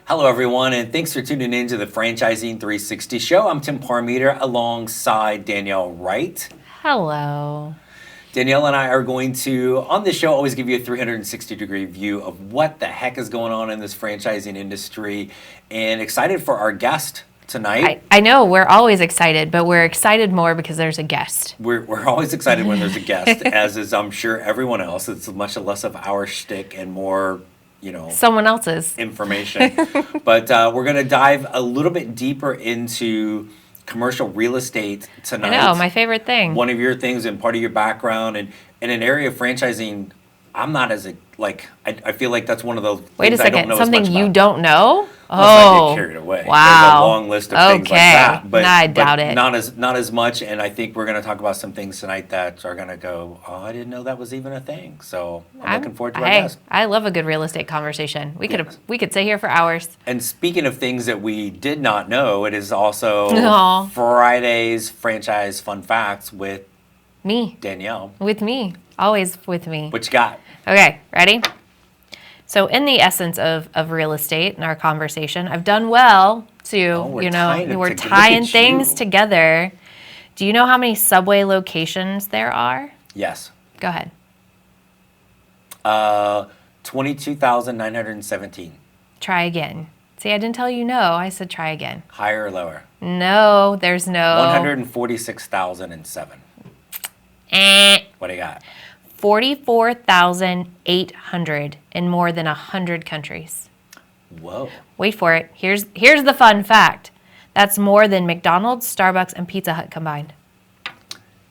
Hello, everyone, and thanks for tuning in to the Franchising 360 show. I'm Tim Parmeter alongside Danielle Wright. Hello. Danielle and I are going to, on this show, always give you a 360-degree view of what the heck is going on in this franchising industry, and excited for our guest tonight. I know, we're always excited, but we're excited more because there's a guest. We're always excited when there's a guest, as is, I'm sure, everyone else. It's much less of our shtick and more, someone else's information. But we're going to dive a little bit deeper into commercial real estate tonight. I know, my favorite thing. One of your things and part of your background, and in an area of franchising, I'm not as I feel like that's one of the Wait a things I don't second, know something as much you about. don't know? Unless I Oh, get carried away. wow. There's a long list of things like that. But, I doubt it. Not as much, and I think we're going to talk about some things tonight that are going to go, oh, I didn't know that was even a thing. So I'm looking forward to our guest. I love a good real estate conversation. We could sit here for hours. And speaking of things that we did not know, it is also Aw. Friday's Franchise Fun Facts with Me. Danielle. With me. Always with me. What you got? Okay, ready? So in the essence of real estate in our conversation, I've done well to, we're tying things together. Do you know how many Subway locations there are? Yes. Go ahead. 22,917. Try again. See, I didn't tell you no. I said try again. Higher or lower? No, there's no. 146,007. What do you got? 44,800 in more than 100 countries. Whoa. Wait for it. Here's the fun fact. That's more than McDonald's, Starbucks, and Pizza Hut combined.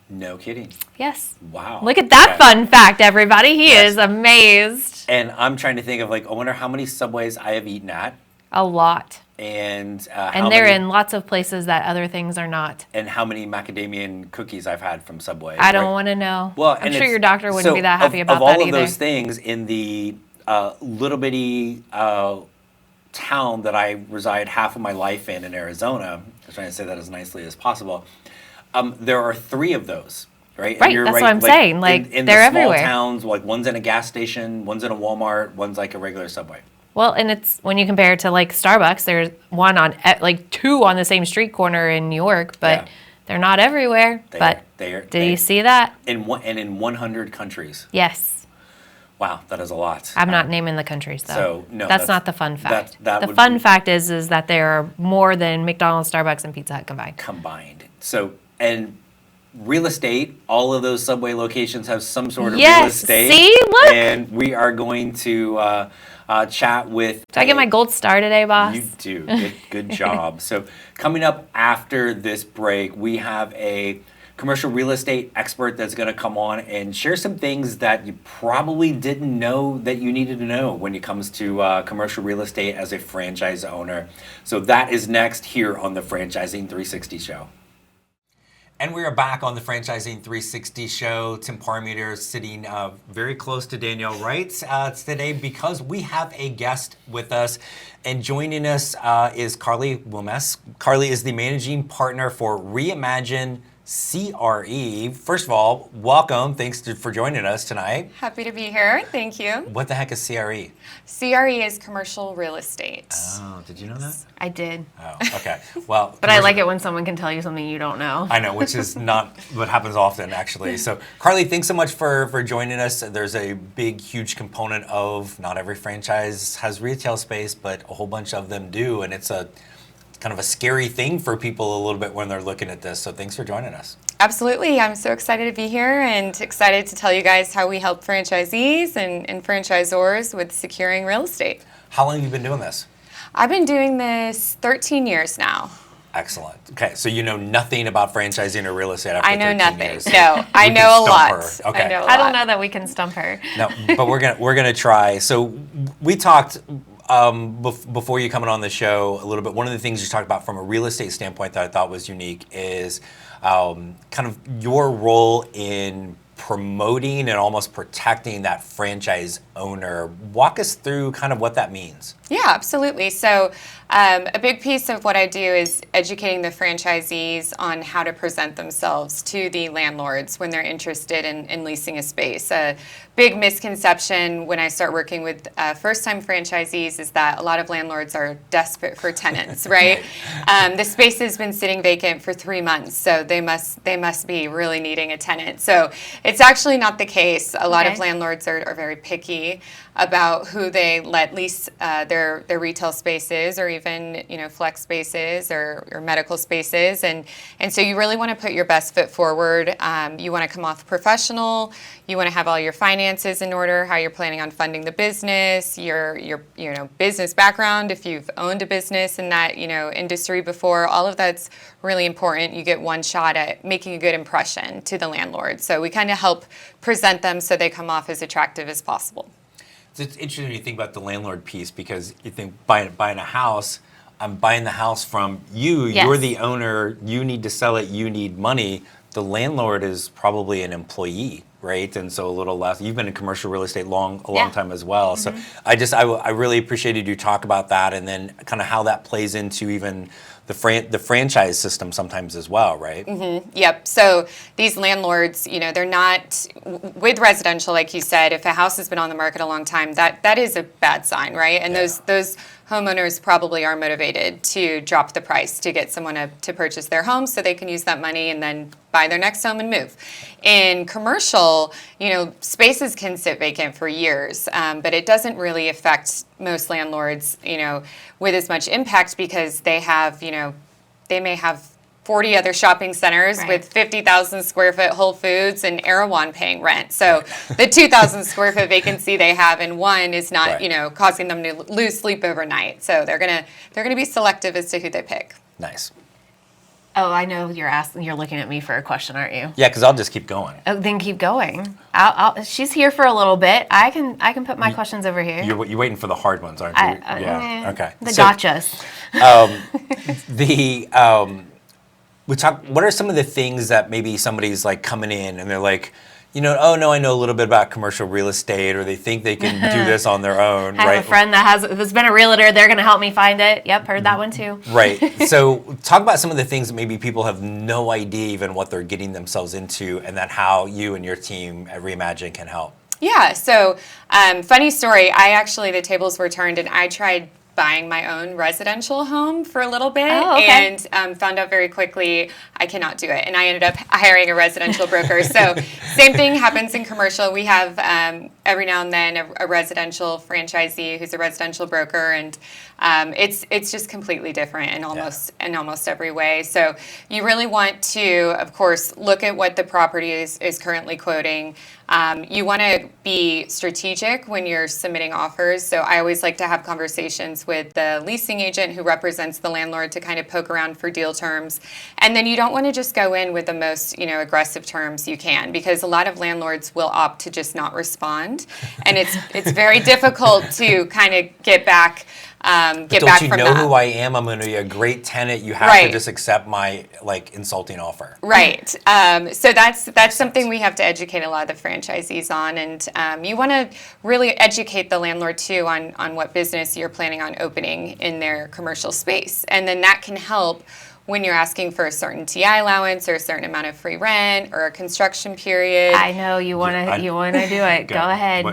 No kidding. Yes. Wow. Look at that fun fact, everybody. He is amazed. And I'm trying to think of I wonder how many Subways I have eaten at. A lot. And they're in lots of places that other things are not. And how many macadamia cookies I've had from Subway. I don't want to know. Well, I'm sure your doctor wouldn't be that happy about that either. Of all of those things in the little bitty town that I reside half of my life in Arizona, I'm trying to say that as nicely as possible, there are 3 of those. Right, right. That's what I'm saying. in they're the small everywhere. Towns, one's in a gas station, one's in a Walmart, one's like a regular Subway. Well, and it's when you compare it to Starbucks, there's one on 2 on the same street corner in New York, but they're not everywhere. Did you see that? In 100 countries. Yes. Wow, that is a lot. I'm not naming the countries though. So no, that's not the fun fact. The fun fact is that there are more than McDonald's, Starbucks, and Pizza Hut combined. So and real estate, all of those Subway locations have some sort of real estate. See, look. And we are going to chat with. Do I get my gold star today, boss? You do. Good job. So coming up after this break, we have a commercial real estate expert that's going to come on and share some things that you probably didn't know that you needed to know when it comes to commercial real estate as a franchise owner. So that is next here on the Franchising 360 show. And we are back on the Franchising 360 show. Tim Parmeter sitting very close to Danielle Wright today because we have a guest with us. And joining us is Carlie Wilmes. Carlie is the managing partner for Reimagine CR. First of all, welcome. Thanks for joining us tonight. Happy to be here. Thank you. What the heck is CRE? CRE is commercial real estate. Oh, did you know that? I did. Oh, okay. Well, but I like it when someone can tell you something you don't know. I know, which is not what happens often, actually. So, Carlie, thanks so much for joining us. There's a big, huge component of not every franchise has retail space, but a whole bunch of them do, and it's kind of a scary thing for people a little bit when they're looking at this. So thanks for joining us. Absolutely. I'm so excited to be here and excited to tell you guys how we help franchisees and franchisors with securing real estate. How long have you been doing this? I've been doing this 13 years now. Excellent. Okay, so you know nothing about franchising or real estate after 13 years. I know nothing. Years. No, I know a lot. Okay. I know a lot. I don't know that we can stump her. No, but we're gonna try. So we talked before you coming on the show a little bit. One of the things you talked about from a real estate standpoint that I thought was unique is kind of your role in promoting and almost protecting that franchise owner. Walk us through kind of what that means. Yeah, absolutely. So A big piece of what I do is educating the franchisees on how to present themselves to the landlords when they're interested in leasing a space. A big misconception when I start working with first-time franchisees is that a lot of landlords are desperate for tenants, right? The space has been sitting vacant for 3 months, so they must be really needing a tenant. So it's actually not the case. A lot of landlords are very picky about who they let lease their retail spaces, or even flex spaces or medical spaces, and so you really want to put your best foot forward. You want to come off professional. You want to have all your finances in order, how you're planning on funding the business, your business background, if you've owned a business in that industry before. All of that's really important. You get one shot at making a good impression to the landlord. So we kind of help present them so they come off as attractive as possible. So it's interesting when you think about the landlord piece, because you think buying a house, I'm buying the house from you. Yes. You're the owner. You need to sell it. You need money. The landlord is probably an employee, right? And so a little less. You've been in commercial real estate a long time as well. Mm-hmm. So I really appreciated you talk about that, and then kind of how that plays into even the franchise system sometimes as well, right? Mm-hmm. Yep. So these landlords, they're not, with residential, like you said, if a house has been on the market a long time, that is a bad sign, right? And those homeowners probably are motivated to drop the price to get someone to purchase their home so they can use that money and then buy their next home and move. In commercial, spaces can sit vacant for years, but it doesn't really affect most landlords, with as much impact, because they have, they may have 40 other shopping centers with 50,000 square foot Whole Foods and Erewhon paying rent. So the 2,000 square foot vacancy they have in one is not, causing them to lose sleep overnight. So they're gonna be selective as to who they pick. Nice. Oh, I know you're looking at me for a question, aren't you? Yeah, because I'll just keep going. Oh, then keep going. She's here for a little bit. I can put my questions over here. You're waiting for the hard ones, aren't you? Yeah. Okay. The gotchas. What are some of the things that maybe somebody's like coming in and they're like, oh no, I know a little bit about commercial real estate, or they think they can do this on their own. I have a friend that's been a realtor. They're going to help me find it. Yep, heard that one too. Right. So talk about some of the things that maybe people have no idea even what they're getting themselves into, and that how you and your team at Reimagine can help. Yeah. So funny story. The tables were turned, and I tried buying my own residential home for a little bit, and found out very quickly I cannot do it. And I ended up hiring a residential broker. So same thing happens in commercial. We have every now and then a residential franchisee who's a residential broker, and it's just completely different in almost every way. So you really want to, of course, look at what the property is currently quoting. You want to be strategic when you're submitting offers. So I always like to have conversations with the leasing agent who represents the landlord to kind of poke around for deal terms. And then you don't want to just go in with the most, aggressive terms you can, because a lot of landlords will opt to just not respond. And it's very difficult to kind of get back from that. Don't you know who I am? I'm going to be a great tenant. You have to just accept my insulting offer. Right. So that's something we have to educate a lot of the franchisees on, and you want to really educate the landlord too on what business you're planning on opening in their commercial space, and then that can help when you're asking for a certain TI allowance or a certain amount of free rent or a construction period. I know you want to do it. Go ahead.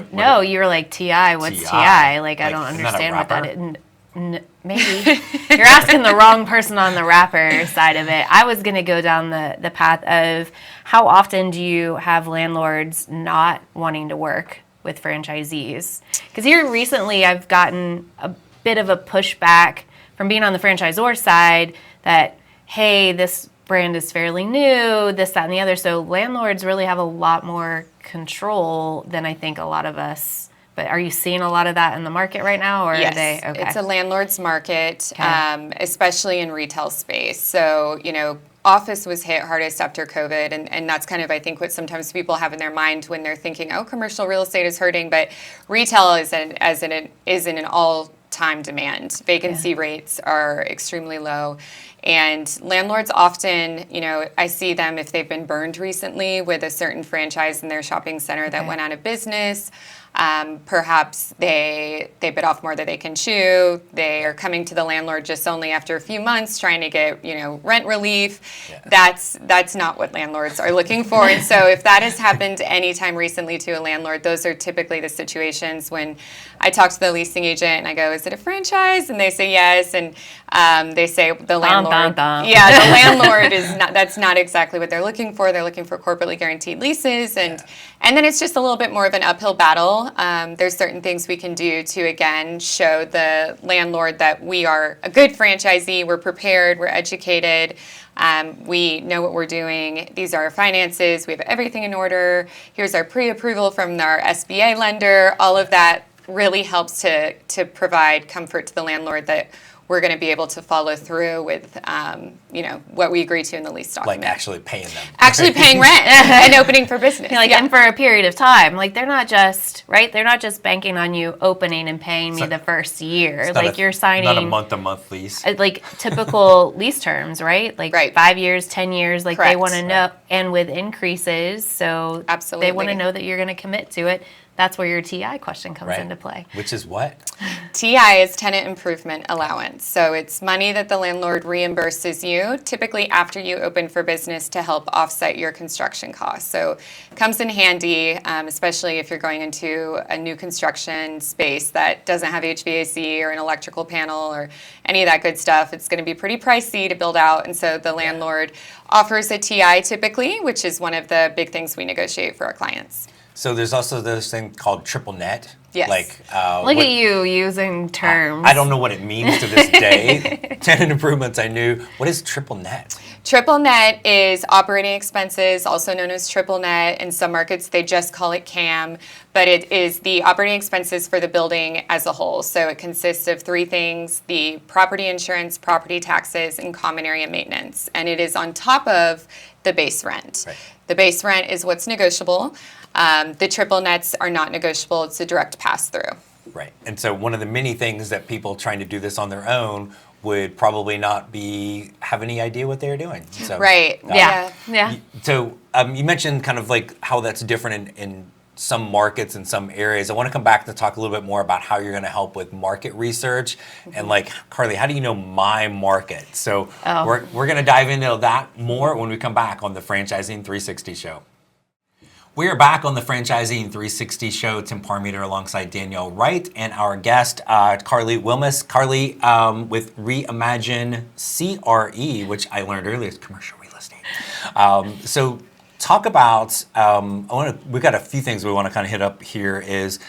You were like TI. What's TI? I don't understand what that is. Maybe you're asking the wrong person on the wrapper side of it. I was going to go down the path of how often do you have landlords not wanting to work with franchisees? Because here recently I've gotten a bit of a pushback from being on the franchisor side that, hey, this brand is fairly new, this, that, and the other. So landlords really have a lot more control than I think a lot of us. But are you seeing a lot of that in the market right now, or yes, are they okay? It's a landlord's market, especially in retail space. So, office was hit hardest after COVID, and that's kind of, I think, what sometimes people have in their mind when they're thinking, oh, commercial real estate is hurting, but retail is in an all-time demand. Vacancy rates are extremely low. And landlords often, I see them if they've been burned recently with a certain franchise in their shopping center that went out of business. Perhaps they bit off more than they can chew. They are coming to the landlord just only after a few months trying to get, rent relief. Yeah. That's not what landlords are looking for. And so if that has happened anytime recently to a landlord, those are typically the situations when I talk to the leasing agent and I go, is it a franchise? And they say yes. And they say the landlord, yeah, the landlord that's not exactly what they're looking for. They're looking for corporately guaranteed leases. And then it's just a little bit more of an uphill battle. There's certain things we can do to, again, show the landlord that we are a good franchisee. We're prepared. We're educated. We know what we're doing. These are our finances. We have everything in order. Here's our pre-approval from our SBA lender. All of that really helps to provide comfort to the landlord that we're going to be able to follow through with, what we agree to in the lease document. Like actually paying them. Actually paying rent and opening for business. And for a period of time. Like, they're not just, right? They're not just banking on you opening and paying me the first year. Like, you're signing. Not a month-to-month lease. Like, typical lease terms, right? Like, 5 years, 10 years. Like, Correct. They want to know. And with increases, so absolutely, they want to know that you're going to commit to it. That's where your TI question comes into play. Which is what? TI is tenant improvement allowance. So it's money that the landlord reimburses you, typically after you open for business, to help offset your construction costs. So it comes in handy, especially if you're going into a new construction space that doesn't have HVAC or an electrical panel or any of that good stuff. It's going to be pretty pricey to build out. And so the landlord offers a TI typically, which is one of the big things we negotiate for our clients. So there's also this thing called triple net. Yes. Look at you using terms. I don't know what it means to this day. Tenant improvements I knew. What is triple net? Triple net is operating expenses, also known as triple net. In some markets, they just call it CAM, but it is the operating expenses for the building as a whole. So it consists of three things: the property insurance, property taxes, and common area maintenance. And it is on top of the base rent. Right. The base rent is what's negotiable. The triple nets are not negotiable. It's a direct pass-through. Right. And so one of the many things that people trying to do this on their own would probably not have any idea what they're doing. So, right. Yeah. So you mentioned kind of like how that's different in some markets and some areas. I want to come back to talk a little bit more about how you're going to help with market research. And like, Carlie, how do you know my market? So we're going to dive into that more when we come back on the Franchising 360 show. We are back on the Franchising 360 show. Tim Parmeter alongside Danielle Wright and our guest, Carlie Wilmes. Carlie with Reimagine CRE, which I learned earlier is commercial real estate. So talk about, we've got a few things we want to kind of hit up here is,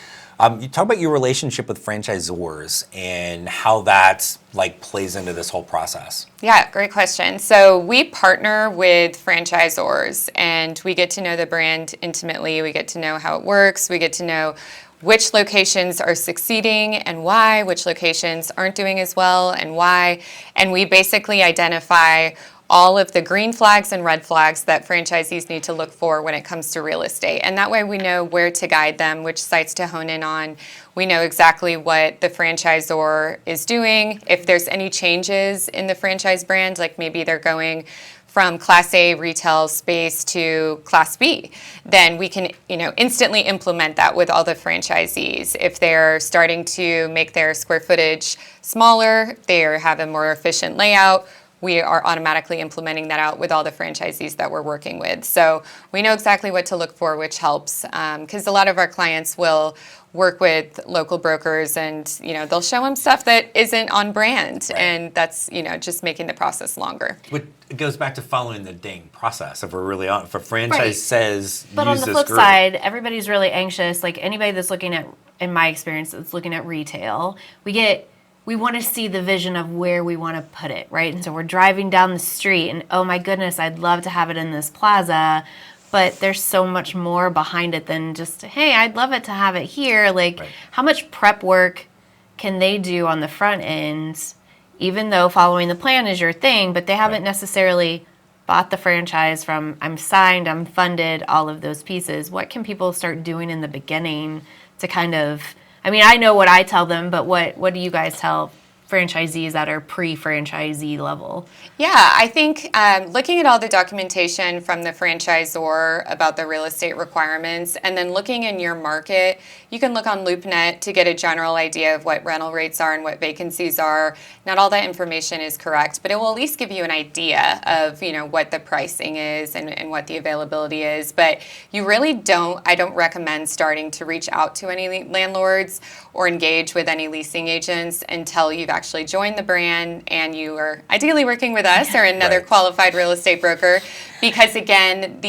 you talk about your relationship with franchisors and how that plays into this whole process. Yeah, great question. So we partner with franchisors and we get to know the brand intimately. We get to know how it works. We get to know which locations are succeeding and why, which locations aren't doing as well and why. And we basically identify all of the green flags and red flags that franchisees need to look for when it comes to real estate. And that way we know where to guide them, which sites to hone in on. We know exactly what the franchisor is doing. If there's any changes in the franchise brand, like maybe they're going from Class A retail space to Class B, then we can instantly implement that with all the franchisees. If they're starting to make their square footage smaller, they have a more efficient layout, we are automatically implementing that out with all the franchisees that we're working with. So we know exactly what to look for, which helps, because a lot of our clients will work with local brokers and they'll show them stuff that isn't on brand, right. And that's just making the process longer. But it goes back to following the dang process. If we're really on, if a franchise says, but on the flip side, everybody's really anxious. Like anybody that's looking at, in my experience, that's looking at retail, we want to see the vision of where we want to put it, right? And so we're driving down the street and, oh my goodness, I'd love to have it in this plaza, but there's so much more behind it than just, hey, I'd love it to have it here. Like, right. How much prep work can they do on the front end, even though following the plan is your thing, but they haven't necessarily bought the franchise from, I'm signed, I'm funded, all of those pieces. What can people start doing in the beginning to kind of, I mean, I know what I tell them, but what do you guys tell franchisees that are pre-franchisee level? Yeah, I think looking at all the documentation from the franchisor about the real estate requirements, and then looking in your market, you can look on LoopNet to get a general idea of what rental rates are and what vacancies are. Not all that information is correct, but it will at least give you an idea of, you know, what the pricing is and what the availability is. But you really I don't recommend starting to reach out to any landlords or engage with any leasing agents until you've actually joined the brand and you are ideally working with us or another qualified real estate broker, because again,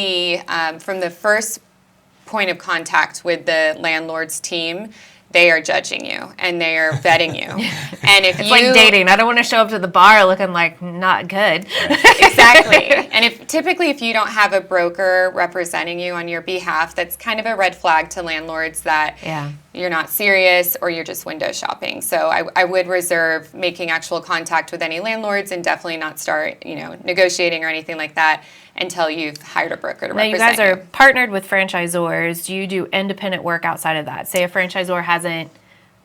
from the first point of contact with the landlord's team, they are judging you and they are vetting you. And if it's like dating. I don't want to show up to the bar looking like not good. Exactly. And typically if you don't have a broker representing you on your behalf, that's kind of a red flag to landlords that you're not serious or you're just window shopping. So I would reserve making actual contact with any landlords and definitely not start, you know, negotiating or anything like that until you've hired a broker to represent you. Now, you guys are partnered with franchisors. Do you do independent work outside of that? Say a franchisor hasn't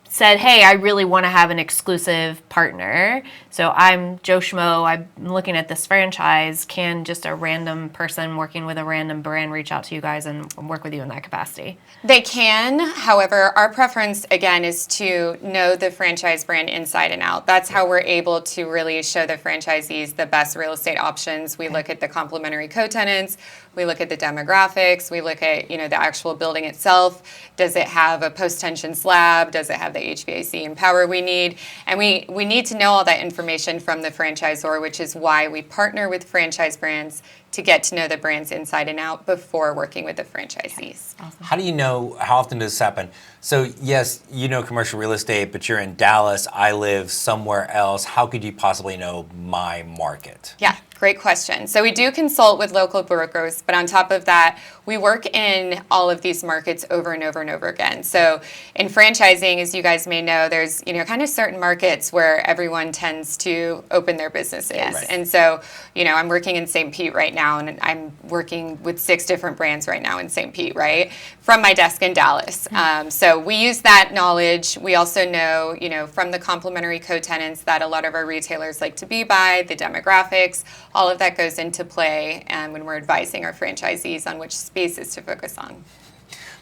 said, hey, I really want to have an exclusive partner. So I'm Joe Schmo. I'm looking at this franchise. Can just a random person working with a random brand reach out to you guys and work with you in that capacity? They can. However, our preference, again, is to know the franchise brand inside and out. That's how we're able to really show the franchisees the best real estate options. We look at the complementary co-tenants. We look at the demographics. We look at, you know, the actual building itself. Does it have a post-tension slab? Does it have the HVAC and power we need? And we need to know all that information from the franchisor, which is why we partner with franchise brands to get to know the brands inside and out before working with the franchisees. Awesome. How do you know, how often does this happen? So yes, you know commercial real estate, but you're in Dallas, I live somewhere else. How could you possibly know my market? Yeah, great question. So we do consult with local brokers, but on top of that, we work in all of these markets over and over and over again. So in franchising, as you guys may know, there's, you know, kind of certain markets where everyone tends to open their businesses. Yes. Right. And so, you know, I'm working in St. Pete right now, and I'm working with 6 different brands right now in St. Pete, right? From my desk in Dallas. So we use that knowledge. We also know, you know, from the complementary co-tenants that a lot of our retailers like to be by, the demographics, all of that goes into play when we're advising our franchisees on which spaces to focus on.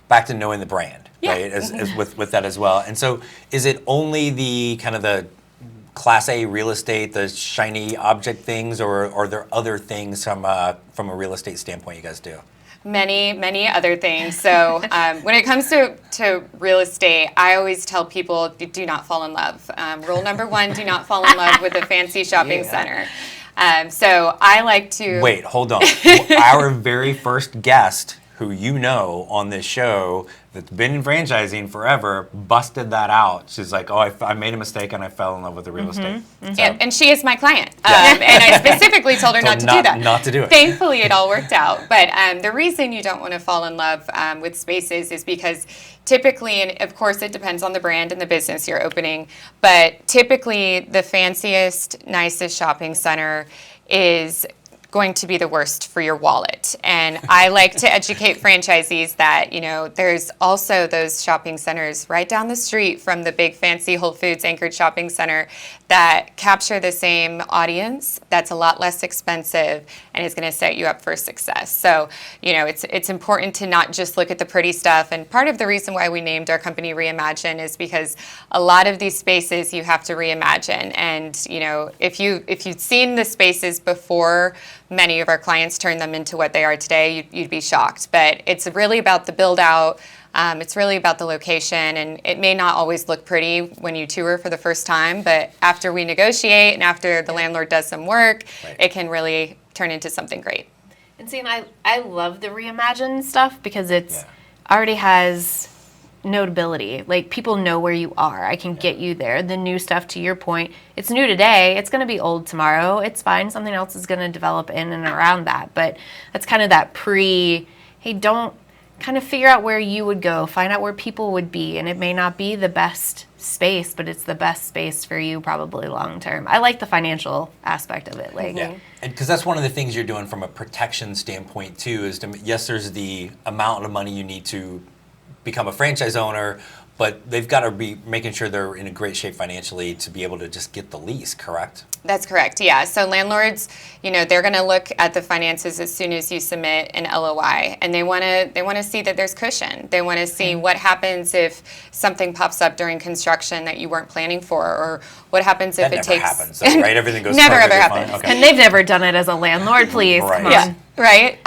Back to knowing the brand, right? As with that as well. And so is it only the kind of the Class A real estate, the shiny object things, or are there other things from a real estate standpoint you guys do? Many other things. So when it comes to real estate, I always tell people, do not fall in love. Rule number 1, do not fall in love with a fancy shopping center. So I like to... Wait, hold on. Our very first guest, who you know on this show, that's been in franchising forever, busted that out. She's like, oh, I made a mistake and I fell in love with the real estate. Mm-hmm. So. And she is my client. And I specifically told her not to do that. Not to do it. Thankfully, it all worked out. But the reason you don't want to fall in love with spaces is because typically, and of course it depends on the brand and the business you're opening, but typically the fanciest, nicest shopping center is going to be the worst for your wallet. And I like to educate franchisees that, you know, there's also those shopping centers right down the street from the big fancy Whole Foods anchored shopping center that capture the same audience, that's a lot less expensive, and is going to set you up for success. So, you know, it's important to not just look at the pretty stuff. And part of the reason why we named our company Reimagine is because a lot of these spaces you have to reimagine. And, you know, if you'd seen the spaces before many of our clients turn them into what they are today, you'd be shocked. But it's really about the build out. It's really about the location, and it may not always look pretty when you tour for the first time, but after we negotiate and after the landlord does some work, it can really turn into something great. And see, and I love the Reimagine stuff because it's already has notability. Like, people know where you are. I can get you there. The new stuff, to your point, it's new today. It's going to be old tomorrow. It's fine. Something else is going to develop in and around that. But that's kind of that hey, don't kind of figure out where you would go, find out where people would be. And it may not be the best space, but it's the best space for you probably long term. I like the financial aspect of it. Like, and because that's one of the things you're doing from a protection standpoint too, is yes, there's the amount of money you need to become a franchise owner, but they've got to be making sure they're in a great shape financially to be able to just get the lease, correct? That's correct, yeah. So landlords, they're going to look at the finances as soon as you submit an LOI, and they want to see that there's cushion. They want to see what happens if something pops up during construction that you weren't planning for, or what happens if it takes. That never happens, though, right? Everything goes never ever happens. Okay. And they've never done it as a landlord, please. Right. Come on. Yeah. Right,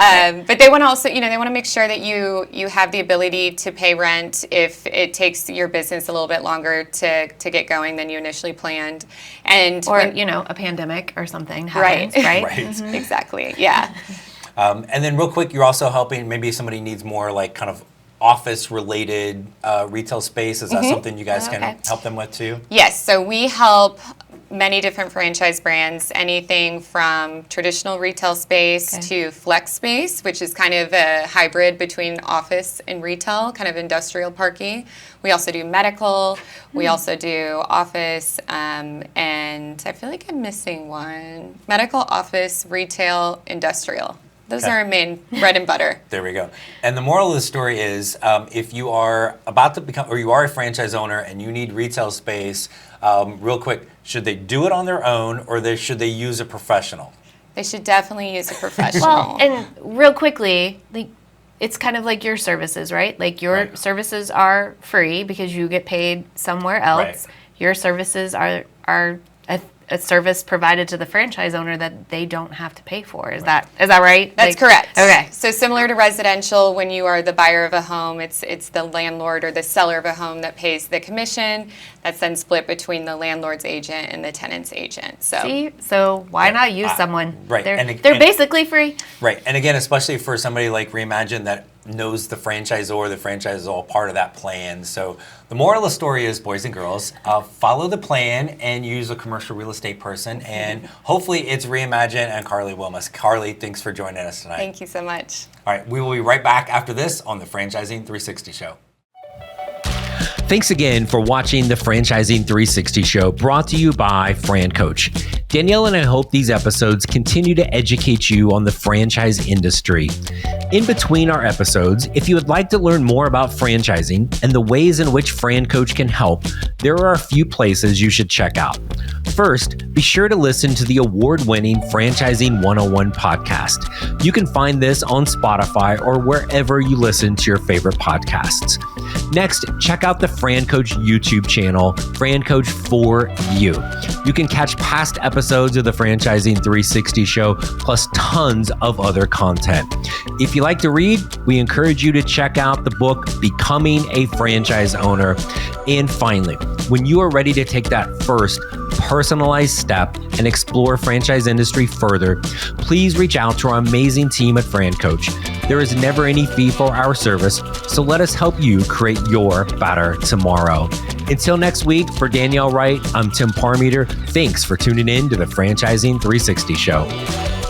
but they want to also, they want to make sure that you have the ability to pay rent if it takes your business a little bit longer to get going than you initially planned, and a pandemic or something happens, right? Right. Mm-hmm. Exactly, yeah. And then real quick, you're also helping, maybe somebody needs more like kind of office-related retail space. Is that something you guys can help them with too? Yes, so we help many different franchise brands, anything from traditional retail space to flex space, which is kind of a hybrid between office and retail, kind of industrial parking. We also do medical, we also do office, and I feel like I'm missing one. Medical, office, retail, industrial. Those are our main bread and butter. There we go. And the moral of the story is, if you are about to become, or you are a franchise owner and you need retail space, real quick, should they do it on their own, or should they use a professional? They should definitely use a professional. Well, and real quickly, it's kind of like your services, right? Like your services are free because you get paid somewhere else. Right. Your services are a service provided to the franchise owner that they don't have to pay for. Is that right? That's correct. Okay. So similar to residential, when you are the buyer of a home, it's the landlord or the seller of a home that pays the commission. That's then split between the landlord's agent and the tenant's agent. So why not use someone? Right. They're basically free. Right. And again, especially for somebody like Reimagine that knows the franchise is all part of that plan. So the moral of the story is, boys and girls, follow the plan and use a commercial real estate person. And hopefully it's Reimagine and Carlie Wilmes. Carlie, thanks for joining us tonight. Thank you so much. All right. We will be right back after this on the Franchising 360 Show. Thanks again for watching the Franchising 360 Show, brought to you by Francoach. Danielle and I hope these episodes continue to educate you on the franchise industry. In between our episodes, if you would like to learn more about franchising and the ways in which Francoach can help, there are a few places you should check out. First, be sure to listen to the award-winning Franchising 101 podcast. You can find this on Spotify or wherever you listen to your favorite podcasts. Next, check out the Francoach YouTube channel, Francoach for You. You can catch past episodes of the Franchising 360 Show, plus tons of other content. If you like to read, we encourage you to check out the book, Becoming a Franchise Owner. And finally, when you are ready to take that first personalized step and explore franchise industry further, please reach out to our amazing team at Francoach. There is never any fee for our service, so let us help you create your better tomorrow. Until next week, for Danielle Wright, I'm Tim Parmeter. Thanks for tuning in to the Franchising 360 Show.